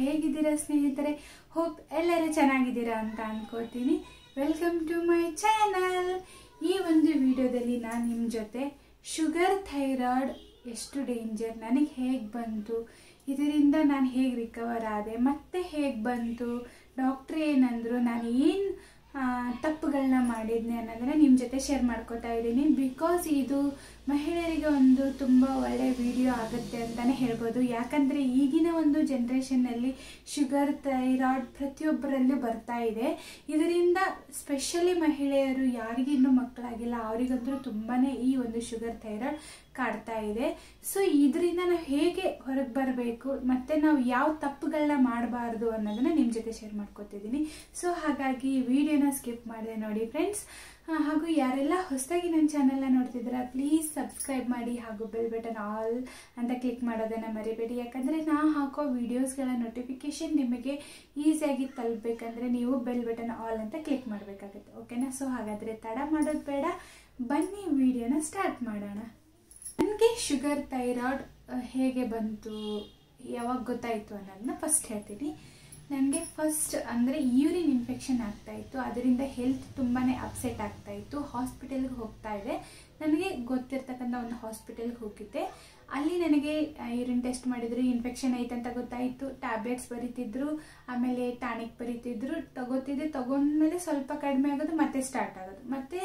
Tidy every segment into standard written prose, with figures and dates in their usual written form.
ಹೇಗಿದ್ದೀರಾ ಸ್ನೇಹಿತರೆ? ಹೋಪ್ ಎಲ್ಲರೂ ಚೆನ್ನಾಗಿದ್ದೀರಾ ಅಂತ ಅನ್ಕೋತೀನಿ. Welcome to my channel. ಈ ಒಂದು ವಿಡಿಯೋದಲ್ಲಿ ನಾನು ನಿಮ್ಮ ಜೊತೆ ಶುಗರ್ ಥೈರಾಯ್ಡ್ ಎಷ್ಟು ಡೇಂಜರ್, ನನಗೆ ಹೇಗೆ ಬಂತು, ಇದರಿಂದ ನಾನು ಹೇಗೆ ರಿಕವರ್ ಆದೆ, ಮತ್ತೆ ಹೇಗೆ ಬಂತು, ಡಾಕ್ಟ್ರ್ ಏನಂದ್ರು, ನಾನು ಏನು ತಪ್ಪುಗಳನ್ನ ಮಾಡಿದ್ನಿ ಅನ್ನೋದನ್ನ ನಿಮ್ಮ ಜೊತೆ ಶೇರ್ ಮಾಡ್ಕೋತಾ ಇದ್ದೀನಿ. ಬಿಕಾಸ್ ಇದು ಮಹಿಳೆಯರಿಗೆ ಒಂದು ತುಂಬ ಒಳ್ಳೆಯ ವಿಡಿಯೋ ಆಗುತ್ತೆ ಅಂತಲೇ ಹೇಳ್ಬೋದು. ಯಾಕಂದರೆ ಈಗಿನ ಒಂದು ಜನ್ರೇಷನ್ನಲ್ಲಿ ಶುಗರ್ ಥೈರಾಯ್ಡ್ ಪ್ರತಿಯೊಬ್ಬರಲ್ಲೂ ಬರ್ತಾ ಇದೆ. ಇದರಿಂದ ಸ್ಪೆಷಲಿ ಮಹಿಳೆಯರು ಯಾರಿಗೆ ಇನ್ನೂ ಮಕ್ಕಳಾಗಿಲ್ಲ ಅವರಿಗಂತೂ ತುಂಬಾ ಈ ಒಂದು ಶುಗರ್ ಥೈರಾಯ್ಡ್ ಕಾಡ್ತಾ ಇದೆ. ಸೊ ಇದರಿಂದ ನಾವು ಹೇಗೆ ಹೊರಗೆ ಬರಬೇಕು ಮತ್ತು ನಾವು ಯಾವ ತಪ್ಪುಗಳನ್ನ ಮಾಡಬಾರ್ದು ಅನ್ನೋದನ್ನ ನಿಮ್ಮ ಜೊತೆ ಶೇರ್ ಮಾಡ್ಕೊತಿದ್ದೀನಿ. ಸೊ ಹಾಗಾಗಿ ವಿಡಿಯೋನ ಸ್ಕಿಪ್ ಮಾಡಿದೆ ನೋಡಿ ಫ್ರೆಂಡ್ಸ್. ಹಾಗೂ ಯಾರೆಲ್ಲ ಹೊಸದಾಗಿ ನನ್ನ ಚಾನಲ್ನ ನೋಡ್ತಿದ್ದೀರಾ ಪ್ಲೀಸ್ ಸಬ್ಸ್ಕ್ರೈಬ್ ಮಾಡಿ ಹಾಗೂ ಬೆಲ್ ಬಟನ್ ಆಲ್ ಅಂತ ಕ್ಲಿಕ್ ಮಾಡೋದನ್ನು ಮರಿಬೇಡಿ. ಯಾಕಂದರೆ ನಾ ಹಾಕೋ ವಿಡಿಯೋಸ್ಗಳ ನೋಟಿಫಿಕೇಶನ್ ನಿಮಗೆ ಈಸಿಯಾಗಿ ತಲುಪಬೇಕಂದ್ರೆ ನೀವು ಬೆಲ್ ಬಟನ್ ಆಲ್ ಅಂತ ಕ್ಲಿಕ್ ಮಾಡಬೇಕಾಗುತ್ತೆ. ಓಕೆನಾ? ಸೊ ಹಾಗಾದರೆ ತಡ ಮಾಡೋದು ಬೇಡ, ಬನ್ನಿ ವಿಡಿಯೋನ ಸ್ಟಾರ್ಟ್ ಮಾಡೋಣ. ನನಗೆ ಶುಗರ್ ಥೈರಾಯ್ಡ್ ಹೇಗೆ ಬಂತು, ಯಾವಾಗ ಗೊತ್ತಾಯಿತು ಅನ್ನೋದನ್ನ ಫಸ್ಟ್ ಹೇಳ್ತೀನಿ. ನನಗೆ ಫಸ್ಟ್ ಅಂದರೆ ಯೂರಿನ್ ಇನ್ಫೆಕ್ಷನ್ ಆಗ್ತಾಯಿತ್ತು, ಅದರಿಂದ ಹೆಲ್ತ್ ತುಂಬಾ ಅಪ್ಸೆಟ್ ಆಗ್ತಾಯಿತ್ತು. ಹಾಸ್ಪಿಟಲ್ಗೆ ಹೋಗ್ತಾ ಇದೆ, ನನಗೆ ಗೊತ್ತಿರ್ತಕ್ಕಂಥ ಒಂದು ಹಾಸ್ಪಿಟಲ್ಗೆ ಹೋಗಿದ್ದೆ. ಅಲ್ಲಿ ನನಗೆ ಯೂರಿನ್ ಟೆಸ್ಟ್ ಮಾಡಿದ್ರು, ಇನ್ಫೆಕ್ಷನ್ ಐತೆ ಅಂತ ಗೊತ್ತಾಯಿತು. ಟ್ಯಾಬ್ಲೆಟ್ಸ್ ಬರೀತಿದ್ರು, ಆಮೇಲೆ ಟಾನಿಕ್ ಬರೀತಿದ್ರು, ತಗೊಂಡ್ಮೇಲೆ ಸ್ವಲ್ಪ ಕಡಿಮೆ ಆಗೋದು, ಮತ್ತೆ ಸ್ಟಾರ್ಟ್ ಆಗೋದು, ಮತ್ತೆ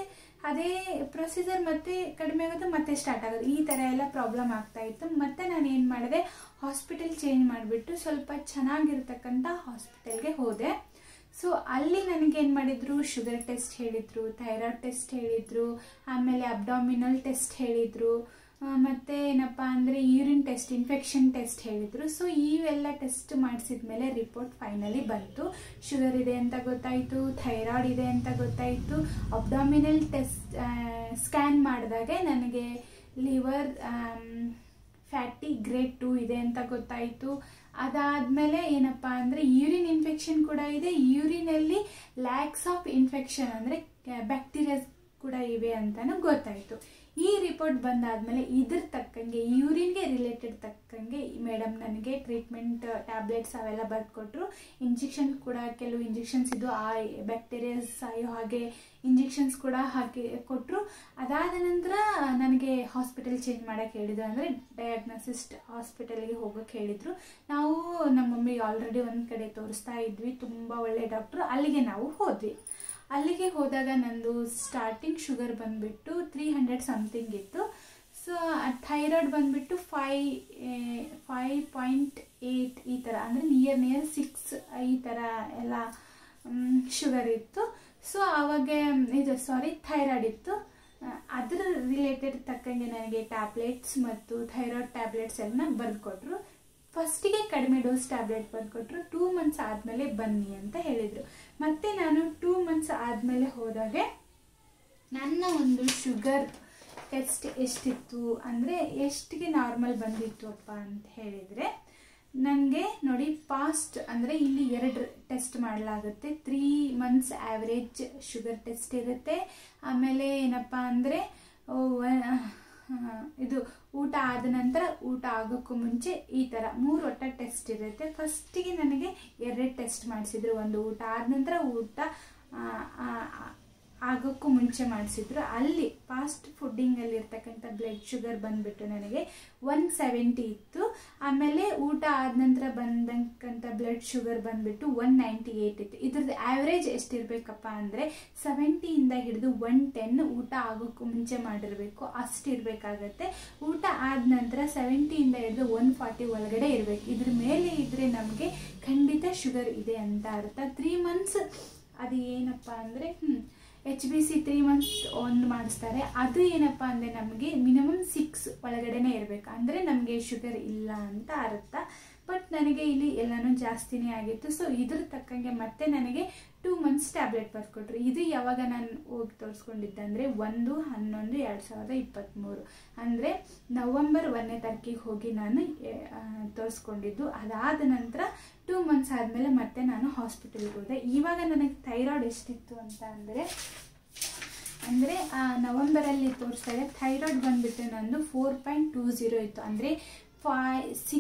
ಅದೇ ಪ್ರೊಸೀಜರ್, ಮತ್ತೆ ಕಡಿಮೆ ಆಗೋದು, ಮತ್ತೆ ಸ್ಟಾರ್ಟ್ ಆಗೋದು, ಈ ಥರ ಎಲ್ಲ ಪ್ರಾಬ್ಲಮ್ ಆಗ್ತಾಯಿತ್ತು. ಮತ್ತೆ ನಾನು ಏನು ಮಾಡಿದೆ, ಹಾಸ್ಪಿಟಲ್ ಚೇಂಜ್ ಮಾಡಿಬಿಟ್ಟು ಸ್ವಲ್ಪ ಚೆನ್ನಾಗಿರ್ತಕ್ಕಂಥ ಹಾಸ್ಪಿಟಲ್ಗೆ ಹೋದೆ. ಸೊ ಅಲ್ಲಿ ನನಗೇನು ಮಾಡಿದರು, ಶುಗರ್ ಟೆಸ್ಟ್ ಹೇಳಿದರು, ಥೈರಾಯ್ಡ್ ಟೆಸ್ಟ್ ಹೇಳಿದರು, ಆಮೇಲೆ ಅಬ್ಡಾಮಿನಲ್ ಟೆಸ್ಟ್ ಹೇಳಿದರು, ಮತ್ತು ಏನಪ್ಪ ಅಂದರೆ ಯೂರಿನ್ ಟೆಸ್ಟ್, ಇನ್ಫೆಕ್ಷನ್ ಟೆಸ್ಟ್ ಹೇಳಿದರು. ಸೊ ಇವೆಲ್ಲ ಟೆಸ್ಟ್ ಮಾಡಿಸಿದ್ಮೇಲೆ ರಿಪೋರ್ಟ್ ಫೈನಲಿ ಬಂತು. ಶುಗರ್ ಇದೆ ಅಂತ ಗೊತ್ತಾಯಿತು, ಥೈರಾಯ್ಡ್ ಇದೆ ಅಂತ ಗೊತ್ತಾಯಿತು. ಅಬ್ಡಾಮಿನಲ್ ಟೆಸ್ಟ್ ಸ್ಕ್ಯಾನ್ ಮಾಡಿದಾಗೆ ನನಗೆ ಲಿವರ್ ಫ್ಯಾಟಿ ಗ್ರೇಡ್ 2 ಇದೆ ಅಂತ ಗೊತ್ತಾಯಿತು. ಅದಾದಮೇಲೆ ಏನಪ್ಪ ಅಂದರೆ ಯೂರಿನ್ ಇನ್ಫೆಕ್ಷನ್ ಕೂಡ ಇದೆ, ಯೂರಿನಲ್ಲಿ ಲ್ಯಾಕ್ಸ್ ಆಫ್ ಇನ್ಫೆಕ್ಷನ್ ಅಂದರೆ ಬ್ಯಾಕ್ಟೀರಿಯಾಸ್ ಕೂಡ ಇವೆ ಅಂತಲೂ ಗೊತ್ತಾಯಿತು. ಈ ರಿಪೋರ್ಟ್ ಬಂದಾದಮೇಲೆ ಇದ್ರ ತಕ್ಕಂಗೆ ಯೂರಿನ್ಗೆ ರಿಲೇಟೆಡ್ ತಕ್ಕಂಗೆ ಮೇಡಮ್ ನನಗೆ ಟ್ರೀಟ್ಮೆಂಟ್ ಟ್ಯಾಬ್ಲೆಟ್ಸ್ ಅವೆಲ್ಲ ಬರ್ಕೊಟ್ರು. ಇಂಜೆಕ್ಷನ್ ಕೂಡ ಕೆಲವು ಇಂಜೆಕ್ಷನ್ಸ್ ಇದು ಆ ಬ್ಯಾಕ್ಟೀರಿಯಾಸ್ ಸಾಯೋ ಹಾಗೆ ಇಂಜೆಕ್ಷನ್ಸ್ ಕೂಡ ಹಾಕಿ ಕೊಟ್ಟರು. ಅದಾದ ನಂತರ ನನಗೆ ಹಾಸ್ಪಿಟಲ್ ಚೇಂಜ್ ಮಾಡೋಕ್ಕೆ ಹೇಳಿದ್ರು, ಅಂದರೆ ಡಯಾಗ್ನೋಸಿಸ್ಟ್ ಹಾಸ್ಪಿಟಲ್ಗೆ ಹೋಗೋಕ್ಕೆ ಹೇಳಿದರು. ನಾವು ನಮ್ಮ ಮಮ್ಮಿಗೆ ಆಲ್ರೆಡಿ ಒಂದು ಕಡೆ ತೋರಿಸ್ತಾ ಇದ್ವಿ, ತುಂಬ ಒಳ್ಳೆ ಡಾಕ್ಟ್ರು, ಅಲ್ಲಿಗೆ ನಾವು ಹೋದ್ವಿ. ಅಲ್ಲಿಗೆ ಹೋದಾಗ ನಂದು ಸ್ಟಾರ್ಟಿಂಗ್ ಶುಗರ್ ಬಂದುಬಿಟ್ಟು 300 ಸಮಥಿಂಗ್ ಇತ್ತು. ಸೊ ಥೈರಾಯ್ಡ್ ಬಂದುಬಿಟ್ಟು 5.8 ಈ ಥರ, ಅಂದರೆ ನಿಯರ್ 6 ಈ ಥರ ಎಲ್ಲ ಶುಗರ್ ಇತ್ತು. ಸೊ ಆವಾಗ ಥೈರಾಯ್ಡ್ ಇತ್ತು. ಅದರ ರಿಲೇಟೆಡ್ ತಕ್ಕಂಗೆ ನನಗೆ ಟ್ಯಾಬ್ಲೆಟ್ಸ್ ಮತ್ತು ಥೈರಾಯ್ಡ್ ಟ್ಯಾಬ್ಲೆಟ್ಸ್ ಎಲ್ಲ ಬರೆದುಕೊಟ್ರು. ಫಸ್ಟಿಗೆ ಕಡಿಮೆ ಡೋಸ್ ಟ್ಯಾಬ್ಲೆಟ್ ಬಂದುಕೊಟ್ರು. 2 ಮಂತ್ಸ್ ಆದಮೇಲೆ ಬನ್ನಿ ಅಂತ ಹೇಳಿದರು. ಮತ್ತು ನಾನು 2 ಮಂತ್ಸ್ ಆದಮೇಲೆ ಹೋದಾಗೆ ನನ್ನ ಒಂದು ಶುಗರ್ ಟೆಸ್ಟ್ ಎಷ್ಟಿತ್ತು ಅಂದರೆ ಎಷ್ಟಿಗೆ ನಾರ್ಮಲ್ ಬಂದಿತ್ತು ಅಪ್ಪ ಅಂತ ಹೇಳಿದರೆ, ನನಗೆ ನೋಡಿ ಪಾಸ್ಟ್ ಅಂದರೆ ಇಲ್ಲಿ 2 ಟೆಸ್ಟ್ ಮಾಡಲಾಗುತ್ತೆ. 3 ಮಂತ್ಸ್ ಆ್ಯಾವ್ರೇಜ್ ಶುಗರ್ ಟೆಸ್ಟ್ ಇರುತ್ತೆ. ಆಮೇಲೆ ಏನಪ್ಪ ಅಂದರೆ ಇದು ಊಟ ಆದ ನಂತರ, ಊಟ ಆಗೋಕ್ಕೂ ಮುಂಚೆ, ಈ ಥರ 3 ಒಟ್ಟ ಟೆಸ್ಟ್ ಇರುತ್ತೆ. ಫಸ್ಟಿಗೆ ನನಗೆ 2 ಟೆಸ್ಟ್ ಮಾಡಿಸಿದ್ರು, ಒಂದು ಊಟ ಆದ ನಂತರ, ಊಟ ಆಗೋಕ್ಕೂ ಮುಂಚೆ ಮಾಡಿಸಿದ್ರು. ಅಲ್ಲಿ ಫಾಸ್ಟ್ ಫುಡ್ಡಿಂಗಲ್ಲಿ ಇರ್ತಕ್ಕಂಥ ಬ್ಲಡ್ ಶುಗರ್ ಬಂದುಬಿಟ್ಟು ನನಗೆ 170 ಇತ್ತು. ಆಮೇಲೆ ಊಟ ಆದ ನಂತರ ಬಂದಂಥ ಬ್ಲಡ್ ಶುಗರ್ ಬಂದುಬಿಟ್ಟು 198 ಇತ್ತು. ಇದ್ರದ್ದು ಆ್ಯಾವ್ರೇಜ್ ಎಷ್ಟಿರಬೇಕಪ್ಪ ಅಂದರೆ 70ಇಂದ ಹಿಡಿದು 110 ಊಟ ಆಗೋಕ್ಕೂ ಮುಂಚೆ ಮಾಡಿರಬೇಕು, ಅಷ್ಟಿರಬೇಕಾಗತ್ತೆ. ಊಟ ಆದ ನಂತರ 70ಇಂದ ಹಿಡಿದು 140 ಒಳಗಡೆ ಇರಬೇಕು. ಇದ್ರ ಮೇಲೆ ಇದ್ದರೆ ನಮಗೆ ಖಂಡಿತ ಶುಗರ್ ಇದೆ ಅಂತ ಅರ್ಥ. 3 ಮಂತ್ಸ್ ಅದು ಏನಪ್ಪ ಅಂದರೆ HbC 3 ಮಂತ್ಸ್ ಒಂದು ಮಾಡಿಸ್ತಾರೆ. ಅದು ಏನಪ್ಪ ಅಂದರೆ ನಮಗೆ ಮಿನಿಮಮ್ 6 ಒಳಗಡೆನೇ ಇರಬೇಕು, ಅಂದರೆ ನಮಗೆ ಶುಗರ್ ಇಲ್ಲ ಅಂತ ಅರ್ಥ. ಬಟ್ ನನಗೆ ಇಲ್ಲಿ ಎಲ್ಲನೂ ಜಾಸ್ತಿನೇ ಆಗಿತ್ತು. ಸೊ ಇದ್ರ ತಕ್ಕಂಗೆ ಮತ್ತೆ ನನಗೆ 2 ಮಂತ್ಸ್ ಟ್ಯಾಬ್ಲೆಟ್ ಬರ್ಕೊಟ್ರು. ಇದು ಯಾವಾಗ ನಾನು ಹೋಗಿ ತೋರಿಸ್ಕೊಂಡಿದ್ದೆ ಅಂದರೆ 1/11/2023, ಅಂದರೆ ನವಂಬರ್ 1ನೇ ತಾರೀಕಿಗೆ ಹೋಗಿ ನಾನು ತೋರಿಸ್ಕೊಂಡಿದ್ದು. ಅದಾದ ನಂತರ 2 ಮಂತ್ಸ್ ಆದಮೇಲೆ ಮತ್ತೆ ನಾನು ಹಾಸ್ಪಿಟಲ್ಗೆ ಹೋದೆ. ಇವಾಗ ನನಗೆ ಥೈರಾಯ್ಡ್ ಎಷ್ಟಿತ್ತು ಅಂತ ಅಂದರೆ ನವಂಬರಲ್ಲಿ ತೋರಿಸ್ದಾಗ ಥೈರಾಯ್ಡ್ ಬಂದುಬಿಟ್ಟು ನಂದು 4.20 ಇತ್ತು. ಅಂದರೆ 6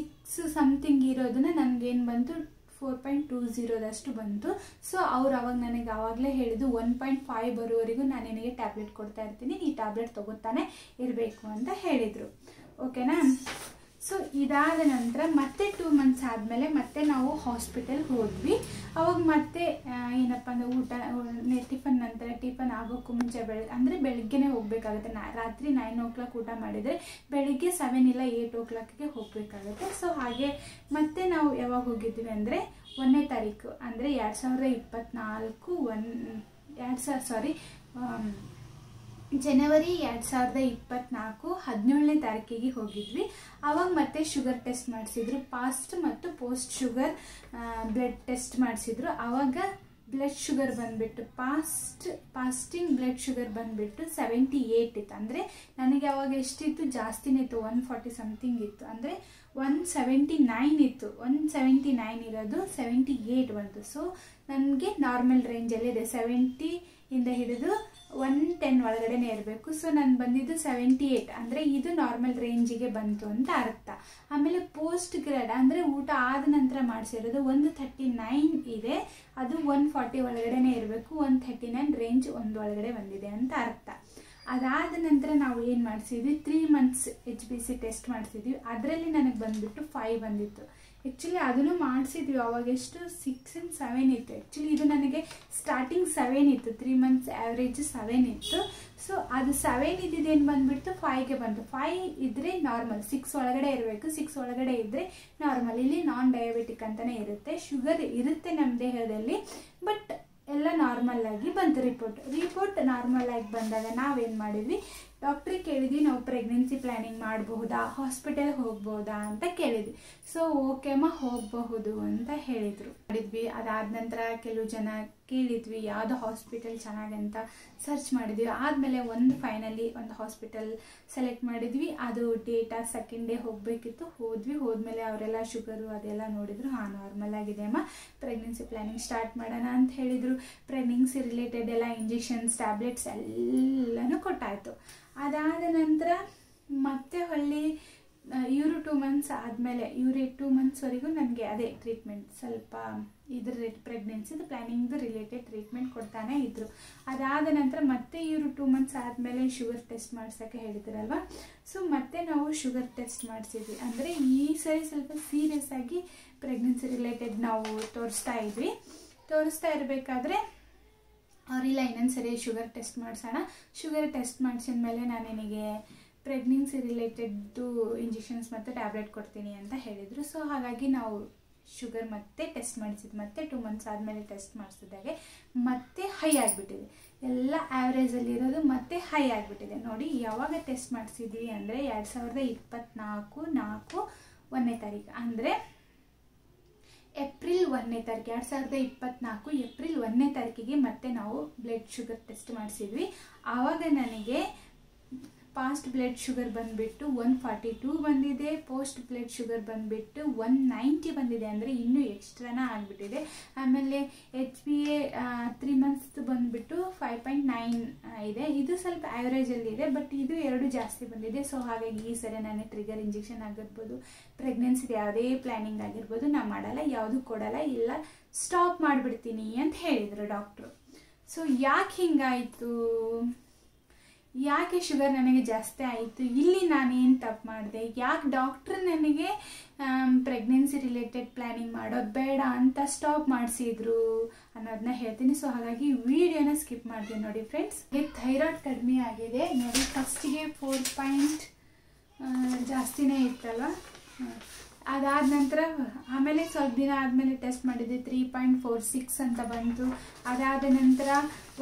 ಸಮಥಿಂಗ್ ಇರೋದನ್ನ ನನಗೇನು ಬಂತು 4.20 ಬಂತು. ಸೊ ಅವ್ರು ಅವಾಗ ನನಗೆ ಆವಾಗಲೇ ಹೇಳಿದ್ದು 1.5 ಬರೋವರೆಗೂ ನಾನು ನಿನಗೆ ಟ್ಯಾಬ್ಲೆಟ್ ಕೊಡ್ತಾ ಇರ್ತೀನಿ, ನೀ ಟ್ಯಾಬ್ಲೆಟ್ ತೊಗೋತಾನೆ ಇರಬೇಕು ಅಂತ ಹೇಳಿದರು. ಓಕೆನಾ. ಸೊ ಇದಾದ ನಂತರ ಮತ್ತೆ 2 ಮಂತ್ಸ್ ಆದಮೇಲೆ ಮತ್ತೆ ನಾವು ಹಾಸ್ಪಿಟಲ್ಗೆ ಹೋದ್ವಿ. ಅವಾಗ ಮತ್ತೆ ಏನಪ್ಪ ಅಂದರೆ ಟಿಫನ್ ನಂತರ ಟಿಫನ್ ಆಗೋಕ್ಕೂ ಮುಂಚೆ ಬೆಳಿಗ್ಗೆನೇ ಹೋಗಬೇಕಾಗುತ್ತೆ. ರಾತ್ರಿ 9 o'clock ಊಟ ಮಾಡಿದರೆ ಬೆಳಿಗ್ಗೆ 7 ಇಲ್ಲ 8 o'clockಗೆ ಹೋಗಬೇಕಾಗುತ್ತೆ. ಸೊ ಹಾಗೆ ಮತ್ತೆ ನಾವು ಯಾವಾಗ ಹೋಗಿದ್ವಿ ಅಂದರೆ 1ನೇ ತಾರೀಕು ಅಂದರೆ 2024 ಜನವರಿ 2024 17ನೇ ತಾರೀಕಿಗೆ ಹೋಗಿದ್ವಿ. ಆವಾಗ ಮತ್ತೆ ಶುಗರ್ ಟೆಸ್ಟ್ ಮಾಡಿಸಿದ್ರು, ಪಾಸ್ಟ್ ಮತ್ತು ಪೋಸ್ಟ್ ಶುಗರ್ ಬ್ಲಡ್ ಟೆಸ್ಟ್ ಮಾಡಿಸಿದ್ರು. ಆವಾಗ ಬ್ಲಡ್ ಶುಗರ್ ಬಂದುಬಿಟ್ಟು ಪಾಸ್ಟಿಂಗ್ ಬ್ಲಡ್ ಶುಗರ್ ಬಂದುಬಿಟ್ಟು 78 ಇತ್ತು. ಅಂದರೆ ನನಗೆ ಅವಾಗ ಎಷ್ಟಿತ್ತು, ಜಾಸ್ತಿನೇ ಇತ್ತು, 140 ಸಮಥಿಂಗ್ ಇತ್ತು. ಅಂದರೆ 179 ಇತ್ತು. 179 ಇರೋದು 78 ಬಂತು. ಸೊ ನನಗೆ ನಾರ್ಮಲ್ ರೇಂಜಲ್ಲಿದೆ, 70 ಇಂದ ಹಿಡಿದು 110 ಒಳಗಡೆನೇ ಇರಬೇಕು. ಸೊ ನಾನು ಬಂದಿದ್ದು 78, ಅಂದರೆ ಇದು ನಾರ್ಮಲ್ ರೇಂಜಿಗೆ ಬಂತು ಅಂತ ಅರ್ಥ. ಆಮೇಲೆ ಪೋಸ್ಟ್ ಗ್ರಾಡ್ ಅಂದರೆ ಊಟ ಆದ ನಂತರ ಮಾಡಿಸಿರೋದು 139 ಇದೆ, ಅದು 140 ಒಳಗಡೆನೇ ಇರಬೇಕು. 139 ರೇಂಜ್ 1 ಒಳಗಡೆ ಬಂದಿದೆ ಅಂತ ಅರ್ಥ. ಅದಾದ ನಂತರ ನಾವು ಏನು ಮಾಡಿಸಿದ್ವಿ, 3 months HbC ಟೆಸ್ಟ್ ಮಾಡಿಸಿದ್ವಿ. ಅದರಲ್ಲಿ ನನಗೆ ಬಂದುಬಿಟ್ಟು 5 ಬಂದಿತ್ತು. ಆ್ಯಕ್ಚುಲಿ ಅದನ್ನು ಮಾಡಿಸಿದ್ವಿ, ಅವಾಗ ಎಷ್ಟು 6 and 7 ಇತ್ತು. ಆ್ಯಕ್ಚುಲಿ ಇದು ನನಗೆ ಸ್ಟಾರ್ಟಿಂಗ್ 7 ಇತ್ತು, 3 months ಆ್ಯಾವ್ರೇಜ್ 7 ಇತ್ತು. ಸೊ ಅದು 7 ಇದ್ದಿದ್ದೇನು ಬಂದುಬಿಟ್ಟು 5ಗೆ ಬಂತು. 5 ಇದ್ದರೆ ನಾರ್ಮಲ್, 6 ಒಳಗಡೆ ಇರಬೇಕು. 6 ಒಳಗಡೆ ಇದ್ದರೆ ನಾರ್ಮಲ್. ಇಲ್ಲಿ ನಾನ್ ಡಯಾಬಿಟಿಕ್ ಅಂತಲೇ ಇರುತ್ತೆ, ಶುಗರ್ ಇರುತ್ತೆ ನಮ್ಮ ದೇಹದಲ್ಲಿ, ಬಟ್ ಎಲ್ಲ ನಾರ್ಮಲ್ ಆಗಿ ಬಂತು. ರಿಪೋರ್ಟ್ ನಾರ್ಮಲ್ ಆಗಿ ಬಂದಾಗ ನಾವೇನು ಮಾಡಿದ್ವಿ, ಡಾಕ್ಟ್ರಿಗೆ ಕೇಳಿದ್ವಿ, ನಾವು ಪ್ರೆಗ್ನೆನ್ಸಿ ಪ್ಲ್ಯಾನಿಂಗ್ ಮಾಡಬಹುದಾ, ಹಾಸ್ಪಿಟಲ್ಗೆ ಹೋಗ್ಬೋದಾ ಅಂತ ಕೇಳಿದ್ವಿ. ಸೊ ಓಕೆ ಅಮ್ಮ ಹೋಗಬಹುದು ಅಂತ ಹೇಳಿದರು. ಮಾಡಿದ್ವಿ. ಅದಾದ ನಂತರ ಕೆಲವು ಜನ ಕೇಳಿದ್ವಿ ಯಾವುದು ಹಾಸ್ಪಿಟಲ್ ಚೆನ್ನಾಗಂತ ಸರ್ಚ್ ಮಾಡಿದ್ವಿ. ಆದಮೇಲೆ ಫೈನಲಿ ಒಂದು ಹಾಸ್ಪಿಟಲ್ ಸೆಲೆಕ್ಟ್ ಮಾಡಿದ್ವಿ. ಅದು ಡೇಟಾ 2nd day ಹೋಗಬೇಕಿತ್ತು. ಹೋದ್ಮೇಲೆ ಅವರೆಲ್ಲ ಶುಗರು ಅದೆಲ್ಲ ನೋಡಿದ್ರು. ನಾರ್ಮಲ್ ಆಗಿದೆ ಅಮ್ಮ, ಪ್ರೆಗ್ನೆನ್ಸಿ ಪ್ಲ್ಯಾನಿಂಗ್ ಸ್ಟಾರ್ಟ್ ಮಾಡೋಣ ಅಂತ ಹೇಳಿದರು. ಪ್ರೆಗ್ನೆನ್ಸಿ ರಿಲೇಟೆಡ್ ಎಲ್ಲ ಇಂಜೆಕ್ಷನ್ಸ್, ಟ್ಯಾಬ್ಲೆಟ್ಸ್ ಎಲ್ಲನೂ ಕೊಟ್ಟಾಯಿತು. ಅದಾದ ನಂತರ ಮತ್ತೆ ಇವರು 2 months ಆದಮೇಲೆ 2 monthsವರೆಗೂ ನನಗೆ ಅದೇ ಟ್ರೀಟ್ಮೆಂಟ್, ಸ್ವಲ್ಪ ಇದ್ರ ಪ್ರೆಗ್ನೆನ್ಸಿದು ಪ್ಲ್ಯಾನಿಂಗ್ದು ರಿಲೇಟೆಡ್ ಟ್ರೀಟ್ಮೆಂಟ್ ಕೊಡ್ತಾನೆ ಇದ್ದರು. ಅದಾದ ನಂತರ ಮತ್ತೆ ಇವರು 2 months ಆದಮೇಲೆ ಶುಗರ್ ಟೆಸ್ಟ್ ಮಾಡ್ಸೋಕ್ಕೆ ಹೇಳಿದ್ರಲ್ವ. ಸೊ ಮತ್ತೆ ನಾವು ಶುಗರ್ ಟೆಸ್ಟ್ ಮಾಡಿಸಿದ್ವಿ. ಅಂದರೆ ಈ ಸರಿ ಸ್ವಲ್ಪ ಸೀರಿಯಸ್ ಆಗಿ ಪ್ರೆಗ್ನೆನ್ಸಿ ರಿಲೇಟೆಡ್ ನಾವು ತೋರಿಸ್ತಾ ಇರಬೇಕಾದ್ರೆ ಅವರಿಲ್ಲ ಇನ್ನೊಂದು ಸರಿ ಶುಗರ್ ಟೆಸ್ಟ್ ಮಾಡಿಸೋಣ, ಶುಗರ್ ಟೆಸ್ಟ್ ಮಾಡಿಸಿದ ಮೇಲೆ ನಾನು ನಿನಗೆ ಪ್ರೆಗ್ನೆನ್ಸಿ ರಿಲೇಟೆಡ್ದು ಇಂಜೆಕ್ಷನ್ಸ್ ಮತ್ತು ಟ್ಯಾಬ್ಲೆಟ್ ಕೊಡ್ತೀನಿ ಅಂತ ಹೇಳಿದರು. ಸೊ ಹಾಗಾಗಿ ನಾವು ಶುಗರ್ ಮತ್ತೆ ಟೆಸ್ಟ್ ಮಾಡಿಸಿದ್ವಿ. ಮತ್ತೆ 2 months ಆದಮೇಲೆ ಟೆಸ್ಟ್ ಮಾಡಿಸಿದಾಗೆ ಮತ್ತೆ ಹೈ ಆಗಿಬಿಟ್ಟಿದೆ. ಎಲ್ಲ ಆ್ಯಾವ್ರೇಜಲ್ಲಿರೋದು ಮತ್ತೆ ಹೈ ಆಗಿಬಿಟ್ಟಿದೆ. ನೋಡಿ ಯಾವಾಗ ಟೆಸ್ಟ್ ಮಾಡಿಸಿದ್ವಿ ಅಂದರೆ 2024 1ನೇ ತಾರೀಕು, ಅಂದರೆ ಏಪ್ರಿಲ್ 1ನೇ ತಾರೀಕು 2024 ಏಪ್ರಿಲ್ 1ನೇ ತಾರೀಕಿಗೆ ಮತ್ತೆ ನಾವು ಬ್ಲಡ್ ಶುಗರ್ ಟೆಸ್ಟ್ ಮಾಡಿಸಿದ್ವಿ. ಆವಾಗ ನನಗೆ ಪಾಸ್ಟ್ ಬ್ಲಡ್ ಶುಗರ್ ಬಂದುಬಿಟ್ಟು 142 ಬಂದಿದೆ, ಪೋಸ್ಟ್ ಬ್ಲಡ್ ಶುಗರ್ ಬಂದುಬಿಟ್ಟು 190 ಬಂದಿದೆ, ಅಂದರೆ ಇನ್ನೂ ಎಕ್ಸ್ಟ್ರಾನ ಆಗಿಬಿಟ್ಟಿದೆ. ಆಮೇಲೆ HbA 3 months ಬಂದುಬಿಟ್ಟು 5.9 ಇದೆ. ಇದು ಸ್ವಲ್ಪ ಆ್ಯಾವ್ರೇಜಲ್ಲಿದೆ, ಬಟ್ ಇದು 2 ಜಾಸ್ತಿ ಬಂದಿದೆ. ಸೊ ಹಾಗಾಗಿ ಈ ಸರಿ ನಾನು ಟ್ರಿಗರ್ ಇಂಜೆಕ್ಷನ್ ಆಗಿರ್ಬೋದು, ಪ್ರೆಗ್ನೆನ್ಸಿದು ಯಾವುದೇ ಪ್ಲ್ಯಾನಿಂಗ್ ಆಗಿರ್ಬೋದು ನಾನು ಮಾಡಲ್ಲ, ಯಾವುದೂ ಕೊಡಲ್ಲ, ಇಲ್ಲ ಸ್ಟಾಪ್ ಮಾಡಿಬಿಡ್ತೀನಿ ಅಂತ ಹೇಳಿದರು ಡಾಕ್ಟ್ರು. ಸೊ ಯಾಕೆ ಹಿಂಗಾಯಿತು, ಯಾಕೆ ಶುಗರ್ ನನಗೆ ಜಾಸ್ತಿ ಆಯಿತು, ಇಲ್ಲಿ ನಾನೇನು ತಪ್ಪು ಮಾಡಿದೆ, ಯಾಕೆ ಡಾಕ್ಟ್ರ್ ನನಗೆ ಪ್ರೆಗ್ನೆನ್ಸಿ ರಿಲೇಟೆಡ್ ಪ್ಲ್ಯಾನಿಂಗ್ ಮಾಡೋದು ಬೇಡ ಅಂತ ಸ್ಟಾಪ್ ಮಾಡಿಸಿದ್ರು ಅನ್ನೋದನ್ನ ಹೇಳ್ತೀನಿ. ಸೊ ಹಾಗಾಗಿ ವಿಡಿಯೋನ ಸ್ಕಿಪ್ ಮಾಡ್ತೀನಿ ನೋಡಿ ಫ್ರೆಂಡ್ಸ್. ಥೈರಾಯ್ಡ್ ಕಡಿಮೆ ಆಗಿದೆ ನೋಡಿ. ಫಸ್ಟಿಗೆ 4 ಜಾಸ್ತಿನೇ ಇತ್ತಲ್ವ. ಅದಾದ ನಂತರ ಆಮೇಲೆ ಸ್ವಲ್ಪ ದಿನ ಆದಮೇಲೆ ಟೆಸ್ಟ್ ಮಾಡಿದ್ದೆ, 3.46 ಅಂತ ಬಂತು. ಅದಾದ ನಂತರ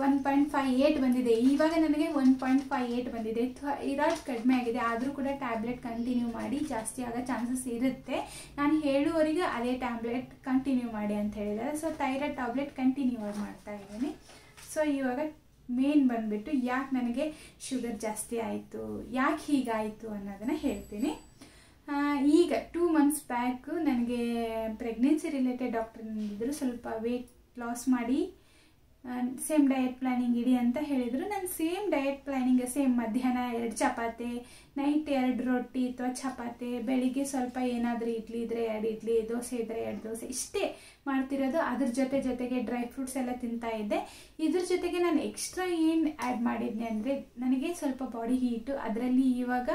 1.58 ಬಂದಿದೆ. ಇವಾಗ ನನಗೆ 1.58 ಬಂದಿದೆ. ಥೈರಾಯ್ಡ್ ಕಡಿಮೆ ಆಗಿದೆ, ಆದರೂ ಕೂಡ ಟ್ಯಾಬ್ಲೆಟ್ ಕಂಟಿನ್ಯೂ ಮಾಡಿ, ಜಾಸ್ತಿ ಆಗೋ ಚಾನ್ಸಸ್ ಇರುತ್ತೆ. ನಾನು ಹೇಳುವವರೆಗೆ ಅದೇ ಟ್ಯಾಬ್ಲೆಟ್ ಕಂಟಿನ್ಯೂ ಮಾಡಿ ಅಂತ ಹೇಳಿದ್ದಾರೆ. ಸೊ ಥೈರಾಯ್ಡ್ ಟ್ಯಾಬ್ಲೆಟ್ ಕಂಟಿನ್ಯೂ ಮಾಡ್ತಾ ಇದ್ದೀನಿ. ಸೊ ಇವಾಗ ಮೇನ್ ಬಂದುಬಿಟ್ಟು ಯಾಕೆ ನನಗೆ ಶುಗರ್ ಜಾಸ್ತಿ ಆಯಿತು, ಯಾಕೆ ಹೀಗಾಯಿತು ಅನ್ನೋದನ್ನು ಹೇಳ್ತೀನಿ. ಈಗ 2 months ಬ್ಯಾಕ್ ನನಗೆ ಪ್ರೆಗ್ನೆನ್ಸಿ ರಿಲೇಟೆಡ್ ಡಾಕ್ಟರ್ ಇದ್ದರು, ಸ್ವಲ್ಪ ವೆಯ್ಟ್ ಲಾಸ್ ಮಾಡಿ ಸೇಮ್ ಡಯಟ್ ಪ್ಲಾನಿಂಗ್ ಇಡಿ ಅಂತ ಹೇಳಿದರು. ನಾನು ಸೇಮ್ ಡಯಟ್ ಪ್ಲಾನಿಂಗ್ ಸೇಮ್ ಮಧ್ಯಾಹ್ನ 2 ಚಪಾತಿ, ನೈಟ್ 2 ರೊಟ್ಟಿ ಅಥವಾ ಚಪಾತಿ, ಬೆಳಿಗ್ಗೆ ಸ್ವಲ್ಪ ಏನಾದರೂ ಇಡ್ಲಿ ಇದ್ದರೆ 2 ಇಡ್ಲಿ, ದೋಸೆ ಇದ್ದರೆ 2 ದೋಸೆ, ಇಷ್ಟೇ ಮಾಡ್ತಿರೋದು. ಅದ್ರ ಜೊತೆಗೆ ಡ್ರೈ ಫ್ರೂಟ್ಸ್ ಎಲ್ಲ ತಿಂತಾ ಇದ್ದೆ. ಇದ್ರ ಜೊತೆಗೆ ನಾನು ಎಕ್ಸ್ಟ್ರಾ ಏನು ಆ್ಯಡ್ ಮಾಡಿದ್ದೆ ಅಂದರೆ, ನನಗೆ ಸ್ವಲ್ಪ ಬಾಡಿ ಹೀಟು, ಅದರಲ್ಲಿ ಇವಾಗ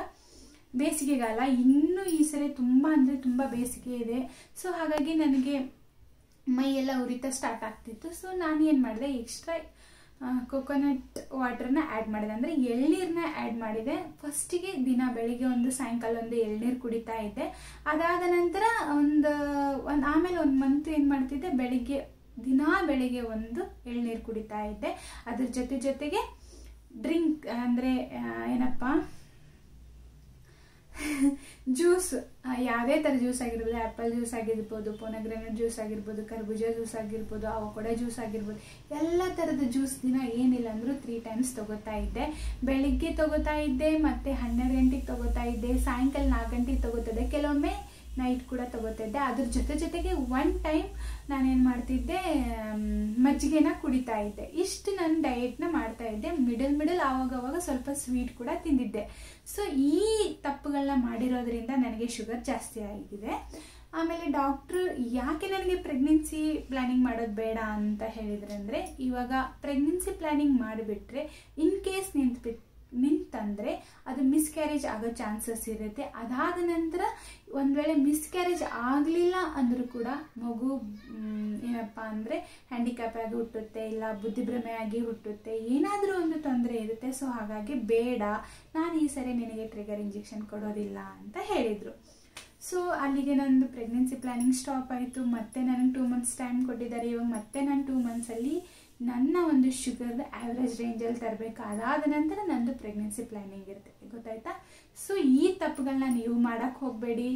ಬೇಸಿಗೆಗಾಲ, ಇನ್ನೂ ಈ ಸರಿ ತುಂಬ ಅಂದರೆ ತುಂಬ ಬೇಸಿಗೆ ಇದೆ. ಸೊ ಹಾಗಾಗಿ ನನಗೆ ಮೈಯೆಲ್ಲ ಉರಿತ ಸ್ಟಾರ್ಟ್ ಆಗ್ತಿತ್ತು. ಸೊ ನಾನು ಏನು ಮಾಡಿದೆ, ಎಕ್ಸ್ಟ್ರಾ ಕೊಕೊನಟ್ ವಾಟರ್ನ ಆ್ಯಡ್ ಮಾಡಿದೆ, ಅಂದರೆ ಎಳ್ನೀರನ್ನ ಆ್ಯಡ್ ಮಾಡಿದೆ. ಫಸ್ಟಿಗೆ ದಿನ ಬೆಳಿಗ್ಗೆ ಒಂದು, ಸಾಯಂಕಾಲ ಒಂದು ಎಳ್ನೀರು ಕುಡಿತಾ ಇದ್ದೆ. ಅದಾದ ನಂತರ ಆಮೇಲೆ 1 ಮಂತ್ ಏನು ಮಾಡ್ತಿದ್ದೆ, ಬೆಳಿಗ್ಗೆ ಒಂದು ಎಳ್ನೀರು ಕುಡಿತಾ ಇದ್ದೆ. ಅದ್ರ ಜೊತೆಗೆ ಡ್ರಿಂಕ್ ಅಂದರೆ ಏನಪ್ಪ, ಜ್ಯೂಸ್, ಯಾವುದೇ ಥರ ಜ್ಯೂಸ್ ಆಗಿರ್ಬೋದು, ಆ್ಯಪಲ್ ಜ್ಯೂಸ್ ಆಗಿರ್ಬೋದು, ಪೊನಗ್ರಾನೇಟ್ ಜ್ಯೂಸ್ ಆಗಿರ್ಬೋದು, ಕರ್ಬೂಜ ಜ್ಯೂಸ್ ಆಗಿರ್ಬೋದು, ಅವಕೊಡೋ ಜ್ಯೂಸ್ ಆಗಿರ್ಬೋದು, ಎಲ್ಲ ಥರದ ಜ್ಯೂಸ್ ದಿನ ಏನಿಲ್ಲ ಅಂದರೂ 3 ಟೈಮ್ಸ್ ತೊಗೋತಾ ಇದ್ದೆ. ಬೆಳಿಗ್ಗೆ ತೊಗೋತಾ ಇದ್ದೆ, ಮತ್ತು 12 ಗಂಟೆಗೆ ತೊಗೋತಾ ಇದ್ದೆ, ಸಾಯಂಕಾಲ 4 ಗಂಟೆಗೆ ತೊಗೋತಿದ್ದೆ, ಕೆಲವೊಮ್ಮೆ ನೈಟ್ ಕೂಡ ತೊಗೋತಾ ಇದ್ದೆ. ಅದ್ರ ಜೊತೆಗೆ 1 ಟೈಮ್ ನಾನೇನು ಮಾಡ್ತಿದ್ದೆ, ಮಜ್ಜಿಗೆನ ಕುಡಿತಾ ಇದ್ದೆ. ಇಷ್ಟು ನಾನು ಡಯಟ್ನ ಮಾಡ್ತಾ ಇದ್ದೆ. ಮಿಡಲ್ ಆವಾಗವಾಗ ಸ್ವಲ್ಪ ಸ್ವೀಟ್ ಕೂಡ ತಿಂದಿದ್ದೆ. ಸೊ ಈ ತಪ್ಪುಗಳನ್ನ ಮಾಡಿರೋದ್ರಿಂದ ನನಗೆ ಶುಗರ್ ಜಾಸ್ತಿ ಆಗಿದೆ. ಆಮೇಲೆ ಡಾಕ್ಟ್ರು ಯಾಕೆ ನನಗೆ ಪ್ರೆಗ್ನೆನ್ಸಿ ಪ್ಲಾನಿಂಗ್ ಮಾಡೋದು ಬೇಡ ಅಂತ ಹೇಳಿದ್ರೆ, ಅಂದರೆ ಇವಾಗ ಪ್ರೆಗ್ನೆನ್ಸಿ ಪ್ಲಾನಿಂಗ್ ಮಾಡಿಬಿಟ್ರೆ ಇನ್ ಕೇಸ್ ನಿಂತಂದರೆ ಅದು ಮಿಸ್ಕ್ಯಾರೇಜ್ ಆಗೋ ಚಾನ್ಸಸ್ ಇರುತ್ತೆ. ಅದಾದ ನಂತರ ಒಂದು ವೇಳೆ ಮಿಸ್ಕ್ಯಾರೇಜ್ ಆಗಲಿಲ್ಲ ಅಂದರೂ ಕೂಡ ಮಗು ಏನಪ್ಪ ಅಂದರೆ ಹ್ಯಾಂಡಿಕ್ಯಾಪ್ ಆಗಿ ಹುಟ್ಟುತ್ತೆ, ಇಲ್ಲ ಬುದ್ಧಿಭ್ರಮೆ ಆಗಿ ಹುಟ್ಟುತ್ತೆ, ಏನಾದರೂ ಒಂದು ತೊಂದರೆ ಇರುತ್ತೆ. ಸೊ ಹಾಗಾಗಿ ಬೇಡ, ನಾನು ಈ ಸರಿ ನಿನಗೆ ಟ್ರಿಗರ್ ಇಂಜೆಕ್ಷನ್ ಕೊಡೋದಿಲ್ಲ ಅಂತ ಹೇಳಿದರು. ಸೊ ಅಲ್ಲಿಗೆ ನಂದು ಪ್ರೆಗ್ನೆನ್ಸಿ ಪ್ಲಾನಿಂಗ್ ಸ್ಟಾಪ್ ಆಯಿತು. ಮತ್ತೆ ನನಗೆ 2 ಮಂತ್ಸ್ ಟೈಮ್ ಕೊಟ್ಟಿದ್ದಾರೆ. ಇವಾಗ ಮತ್ತೆ ನಾನು 2 ಮಂತ್ಸಲ್ಲಿ ನನ್ನ ಒಂದು ಶುಗರ್ ಆ್ಯಾವ್ರೇಜ್ ರೇಂಜಲ್ಲಿ ತರಬೇಕು. ಅದಾದ ನಂತರ ನಂದು ಪ್ರೆಗ್ನೆನ್ಸಿ ಪ್ಲಾನಿಂಗ್ ಇರುತ್ತೆ, ಗೊತ್ತಾಯ್ತಾ? ಸೊ ಈ ತಪ್ಪುಗಳನ್ನ ನೀವು ಮಾಡೋಕ್ಕೆ ಹೋಗಬೇಡಿ.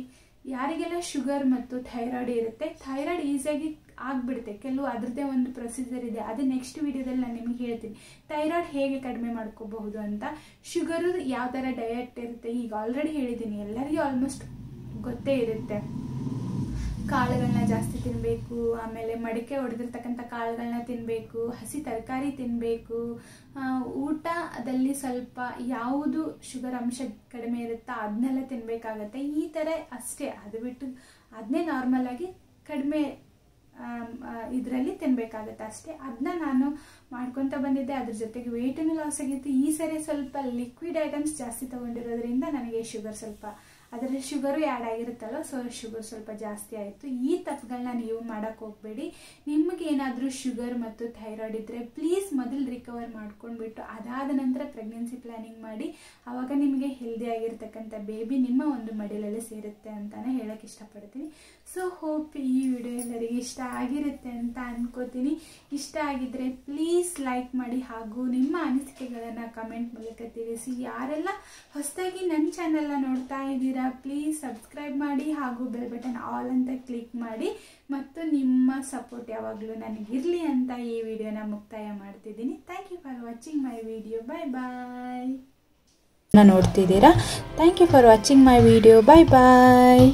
ಯಾರಿಗೆಲ್ಲ ಶುಗರ್ ಮತ್ತು ಥೈರಾಯ್ಡ್ ಇರುತ್ತೆ, ಥೈರಾಯ್ಡ್ ಈಸಿಯಾಗಿ ಆಗಿಬಿಡುತ್ತೆ. ಕೆಲವು ಅದರದ್ದೇ ಒಂದು ಪ್ರೊಸೀಜರ್ ಇದೆ, ಅದು ನೆಕ್ಸ್ಟ್ ವಿಡಿಯೋದಲ್ಲಿ ನಾನು ನಿಮಗೆ ಹೇಳ್ತೀನಿ. ಥೈರಾಯ್ಡ್ ಹೇಗೆ ಕಡಿಮೆ ಮಾಡ್ಕೋಬಹುದು ಅಂತ, ಶುಗರು ಯಾವ ಥರ ಡಯಟ್ ಇರುತ್ತೆ ಈಗ ಆಲ್ರೆಡಿ ಹೇಳಿದ್ದೀನಿ, ಎಲ್ಲರಿಗೂ ಆಲ್ಮೋಸ್ಟ್ ಗೊತ್ತೇ ಇರುತ್ತೆ. ಕಾಳುಗಳನ್ನ ಜಾಸ್ತಿ ತಿನ್ನಬೇಕು, ಆಮೇಲೆ ಮಡಿಕೆ ಹೊಡೆದಿರ್ತಕ್ಕಂಥ ಕಾಳುಗಳನ್ನ ತಿನ್ನಬೇಕು, ಹಸಿ ತರಕಾರಿ ತಿನ್ನಬೇಕು, ಊಟದಲ್ಲಿ ಸ್ವಲ್ಪ ಯಾವುದು ಶುಗರ್ ಅಂಶ ಕಡಿಮೆ ಇರುತ್ತೋ ಅದನ್ನೆಲ್ಲ ತಿನ್ನಬೇಕಾಗತ್ತೆ. ಈ ಥರ ಅಷ್ಟೇ, ಅದು ಬಿಟ್ಟು ಅದನ್ನೇ ನಾರ್ಮಲ್ ಆಗಿ ಕಡಿಮೆ ಇದರಲ್ಲಿ ತಿನ್ನಬೇಕಾಗತ್ತೆ ಅಷ್ಟೇ. ಅದನ್ನ ನಾನು ಮಾಡ್ಕೊತ ಬಂದಿದ್ದೆ. ಅದ್ರ ಜೊತೆಗೆ ವೆಯ್ಟನ್ನು ಲಾಸ್ ಆಗಿತ್ತು. ಈ ಸರಿ ಸ್ವಲ್ಪ ಲಿಕ್ವಿಡ್ ಐಟಮ್ಸ್ ಜಾಸ್ತಿ ತೊಗೊಂಡಿರೋದ್ರಿಂದ ನನಗೆ ಶುಗರ್ ಸ್ವಲ್ಪ, ಅದರಲ್ಲಿ ಶುಗರು ಆ್ಯಡ್ ಆಗಿರುತ್ತಲ್ಲ, ಸೊ ಶುಗರ್ ಸ್ವಲ್ಪ ಜಾಸ್ತಿ ಆಯಿತು. ಈ ತಪ್ಪುಗಳನ್ನ ನೀವು ಮಾಡೋಕ್ಕೆ ಹೋಗಬೇಡಿ. ನಿಮಗೇನಾದರೂ ಶುಗರ್ ಮತ್ತು ಥೈರಾಯ್ಡ್ ಇದ್ದರೆ ಪ್ಲೀಸ್ ಮೊದಲು ರಿಕವರ್ ಮಾಡ್ಕೊಂಡ್ಬಿಟ್ಟು ಅದಾದ ನಂತರ ಪ್ರೆಗ್ನೆನ್ಸಿ ಪ್ಲಾನಿಂಗ್ ಮಾಡಿ. ಆವಾಗ ನಿಮಗೆ ಹೆಲ್ದಿ ಆಗಿರ್ತಕ್ಕಂಥ ಬೇಬಿ ನಿಮ್ಮ ಒಂದು ಮಡಿಲಲ್ಲಿ ಸೇರುತ್ತೆ ಅಂತಲೇ ಹೇಳೋಕ್ಕೆ ಇಷ್ಟಪಡ್ತೀನಿ. ಸೊ ಹೋಪ್ ಈ ವಿಡಿಯೋ ಎಲ್ಲರಿಗೆ ಇಷ್ಟ ಆಗಿರುತ್ತೆ ಅಂತ ಅನ್ಕೋತೀನಿ. ಇಷ್ಟ ಆಗಿದ್ದರೆ ಪ್ಲೀಸ್ ಲೈಕ್ ಮಾಡಿ, ಹಾಗೂ ನಿಮ್ಮ ಅನಿಸಿಕೆಗಳನ್ನು ಕಮೆಂಟ್ ಮೂಲಕ ತಿಳಿಸಿ. ಯಾರೆಲ್ಲ ಹೊಸದಾಗಿ ನನ್ನ ಚಾನೆಲ್ನ ನೋಡ್ತಾ ಇದ್ದೀರಾ ಪ್ಲೀಸ್ ಸಬ್ಸ್ಕ್ರೈಬ್ ಮಾಡಿ, ಹಾಗೂ ಬೆಲ್ ಬಟನ್ ಆಲ್ ಅಂತ ಕ್ಲಿಕ್ ಮಾಡಿ. ಮತ್ತು ನಿಮ್ಮ ಸಪೋರ್ಟ್ ಯಾವಾಗಲೂ ನನಗಿರಲಿ ಅಂತ ಈ ವಿಡಿಯೋನ ಮುಕ್ತಾಯ ಮಾಡ್ತಿದ್ದೀನಿ. Thank you for watching my video. Bye bye. ನೋಡ್ತಿದ್ದೀರಾ? Thank you for watching my video. Bye bye.